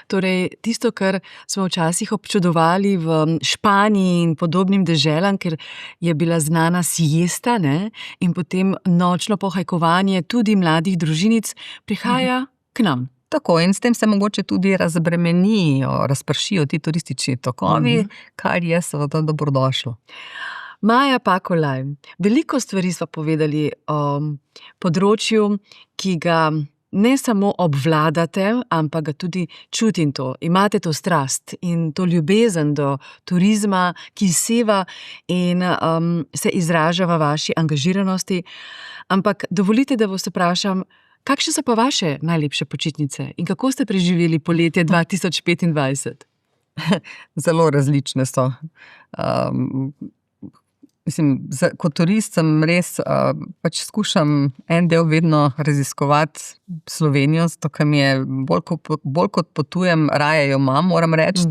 Torej, tisto, kar smo včasih občudovali v Španiji in podobnim deželam, ker je bila znana siesta, ne, in potem nočno pohajkovanje tudi mladih družinic, prihaja k nam. Tako, in s tem se mogoče tudi razbremenijo, razpršijo ti turistični tokovi, kar je seveda dobrodošlo. Maja Pakolaj, veliko stvari sva povedali o področju, ki ga ne samo obvladate, ampak ga tudi čutim to. Imate to strast in to ljubezen do turizma, ki seva in se izraža v vaši angažiranosti. Ampak dovolite, da vas vprašam, kakšne so pa vaše najlepše počitnice in kako ste preživeli poletje 2025? Zelo različne so. Kot turist sem res pač skušam en del vedno raziskovati Slovenijo, zato ker mi je bolj kot potujem, raje jo imam, moram reči.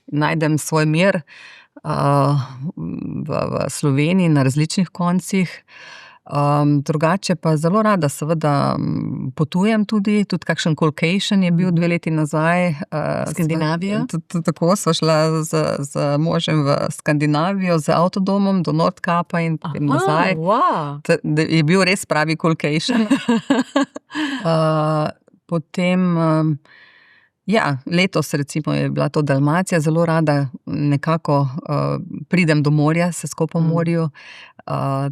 Najdem svoj mir v Sloveniji na različnih koncih. Drugače pa zelo rada seveda potujem tudi kakšen Coolcation je bil 2 leti nazaj. Skandinavija? Tako sva šla z možem v Skandinavijo z avtodomom do Nordkapa in potem nazaj. Wow. Je bil res pravi Coolcation. Potem letos recimo je bila to Dalmacija, zelo rada nekako pridem do morja, se skopam v morju.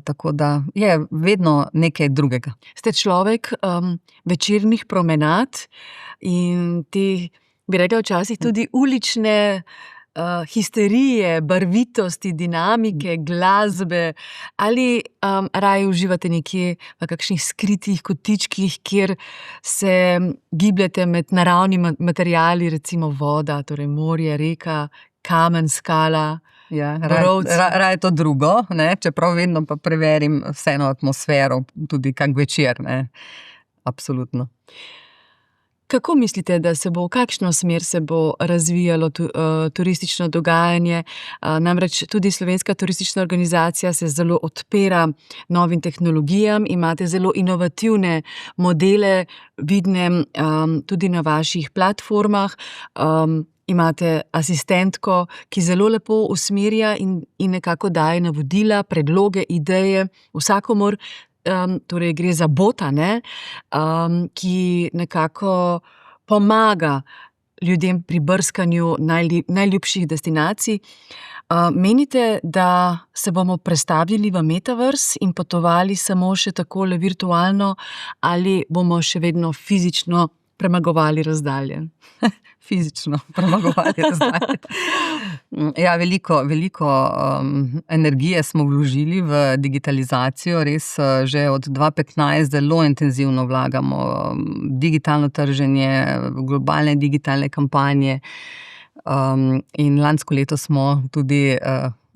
Tako da je vedno nekaj drugega. Ste človek večernih promenad in te, bi rekla včasih, tudi ulične histerije, barvitosti, dinamike, glasbe, ali raje uživate nekje v kakšnih skritih kotičkih, kjer se gibljete med naravnimi materiali, recimo voda, torej morje, reka, kamen, skala. Raje to drugo, ne? Čeprav vedno pa preverim vseeno atmosfero, tudi kak večer. Ne? Absolutno. Kako mislite, da v kakšno smer se bo razvijalo turistično dogajanje? Namreč tudi Slovenska turistična organizacija se zelo odpira novim tehnologijam, imate zelo inovativne modele, vidne tudi na vaših platformah. Imate asistentko, ki zelo lepo usmerja in nekako daje navodila, predloge, ideje vsakomur. Torej gre za bota, ne, ki nekako pomaga ljudem pri brskanju najljubših destinacij. Menite, da se bomo prestavili v metaverse in potovali samo še takole virtualno ali bomo še vedno fizično premagovali razdalje? Fizično premagovali razdalje. Veliko energije smo vložili v digitalizacijo, res že od 2015 zelo intenzivno vlagamo digitalno trženje, globalne digitalne kampanje. In lansko leto smo tudi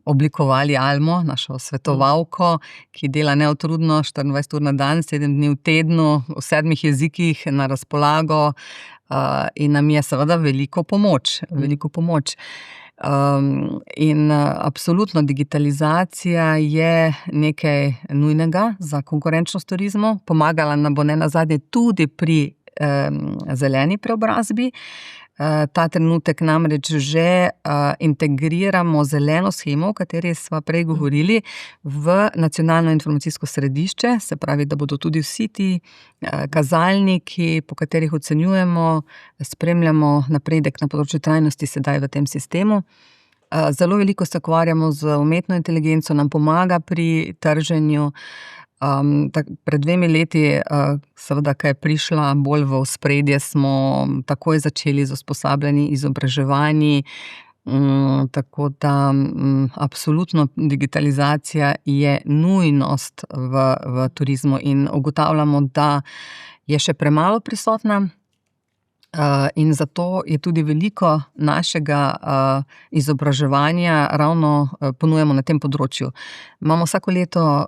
oblikovali Almo, našo svetovalko, ki dela neutrudno 24 ur na dan, 7 dni v tednu, v 7 jezikih na razpolago. In nam je seveda veliko pomoč. In absolutno digitalizacija je nekaj nujnega za konkurenčnost turizmu. Pomagala nam bo nenazadnje tudi pri zeleni preobrazbi. Ta trenutek namreč že integriramo zeleno shemo, o kateri sva prej govorili, v nacionalno informacijsko središče, se pravi, da bodo tudi vsi ti kazalniki, po katerih ocenjujemo, spremljamo napredek na področju trajnosti sedaj v tem sistemu. Zelo veliko se ukvarjamo z umetno inteligenco, nam pomaga pri trženju. Pred 2 leti, seveda, ko je prišla bolj v ospredje, smo takoj začeli z usposabljanji, izobraževanji, tako da absolutno digitalizacija je nujnost v turizmu in ugotavljamo, da je še premalo prisotna. In zato je tudi veliko našega izobraževanja ravno ponujamo na tem področju. Imamo vsako leto,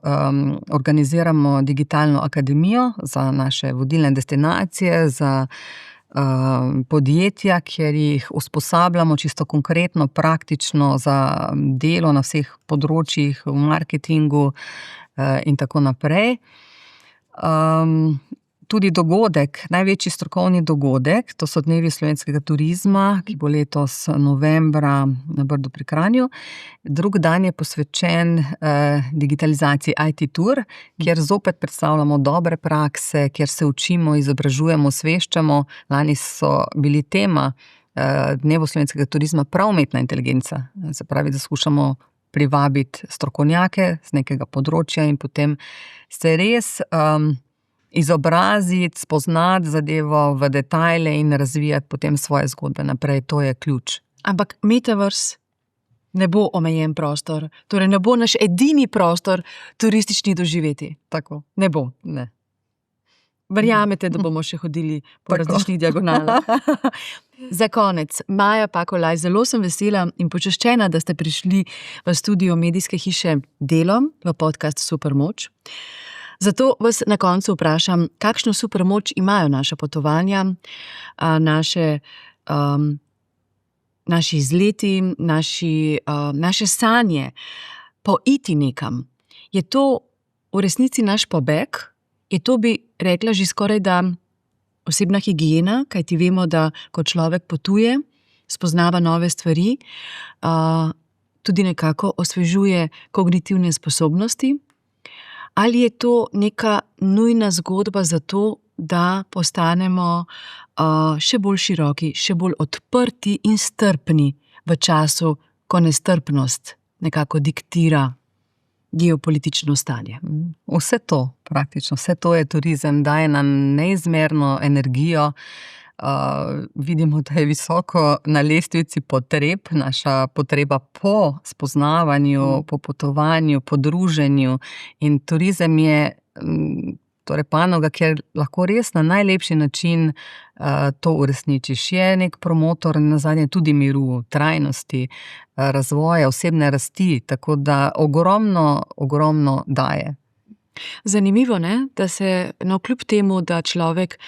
organiziramo digitalno akademijo za naše vodilne destinacije, za podjetja, kjer jih usposabljamo čisto konkretno, praktično za delo na vseh področjih, v marketingu in tako naprej. tudi dogodek, največji strokovni dogodek, to so dnevi slovenskega turizma, ki bo letos novembra na Brdu pri Kranju. Drugi dan je posvečen digitalizaciji IT Tour, kjer zopet predstavljamo dobre prakse, kjer se učimo, izobražujemo, osveščamo. Lani so bili tema dnevu slovenskega turizma prav umetna inteligenca. Se pravi, da skušamo privabiti strokovnjake z nekega področja in potem se res izobraziti, spoznati zadevo v detajle in razvijati potem svoje zgodbe naprej. To je ključ. Ampak Metaverse ne bo omejen prostor, torej ne bo naš edini prostor turistični doživeti. Tako. Ne bo. Ne. Verjamete, da bomo še hodili po različnih diagonalah. Za konec, Maja Pakolaj, zelo sem vesela in počaščena, da ste prišli v studio medijske hiše Delo v podcast Supermoč. Zato vas na koncu vprašam, kakšno supermoč imajo naša potovanja, naši izleti, naše sanje poiti nekam. Je to v resnici naš pobeg? Je to, bi rekla, že skoraj da osebna higiena, kajti vemo, da ko človek potuje, spoznava nove stvari, tudi nekako osvežuje kognitivne sposobnosti. Ali je to neka nujna zgodba za to, da postanemo še bolj široki, še bolj odprti in strpni v času, ko nestrpnost nekako diktira geopolitično stanje? Vse to, praktično, vse to je turizem, daje nam neizmerno energijo. Vidimo, da je visoko na lestvici potreb, naša potreba po spoznavanju, po potovanju, po druženju, in turizem je torej panoga, kjer lahko res na najlepši način to uresničiš. Je nek promotor nazadnje tudi miru, trajnosti, razvoja, osebne rasti, tako da ogromno daje. Zanimivo, ne? Da se navkljub temu, da človek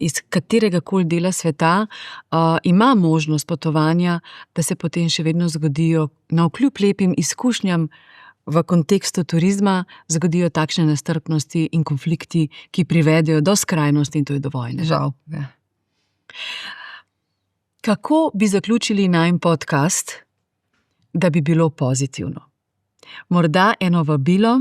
iz katerega koli dela sveta ima možnost potovanja, da se potem še vedno zgodijo navkljub lepim izkušnjam v kontekstu turizma, zgodijo takšne nestrpnosti in konflikti, ki privedejo do skrajnosti, in to je do vojne. Žal. Ja. Kako bi zaključili najin podcast, da bi bilo pozitivno? Morda eno vabilo,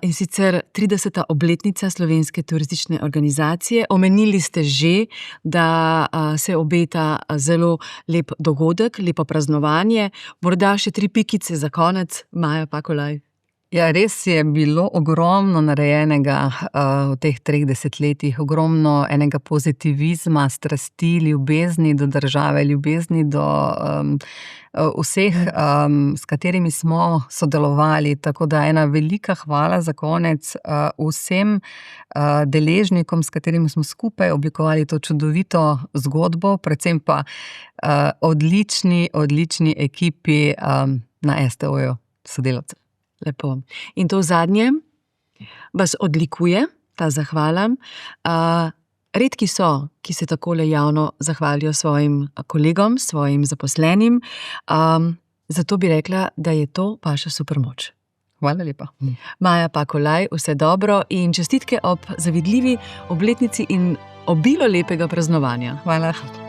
in sicer 30. obletnica Slovenske turistične organizacije. Omenili ste že, da se obeta zelo lep dogodek, lepo praznovanje. Morda še 3 pikice za konec, Maja Pakolaj. Ja, res je bilo ogromno narejenega v teh 30 letih, ogromno enega pozitivizma, strasti, ljubezni do države, ljubezni do vseh, s katerimi smo sodelovali. Tako da ena velika hvala za konec vsem deležnikom, s katerimi smo skupaj oblikovali to čudovito zgodbo, predvsem pa odlični ekipi na STO-ju sodelavcev. Lepo. In to zadnje vas odlikuje, ta zahvala. Redki so, ki se takole javno zahvalijo svojim kolegom, svojim zaposlenim. Zato bi rekla, da je to vaša supermoč. Hvala lepa. Maja Pakolaj, vse dobro in čestitke ob zavidljivi obletnici in obilo lepega praznovanja. Hvala.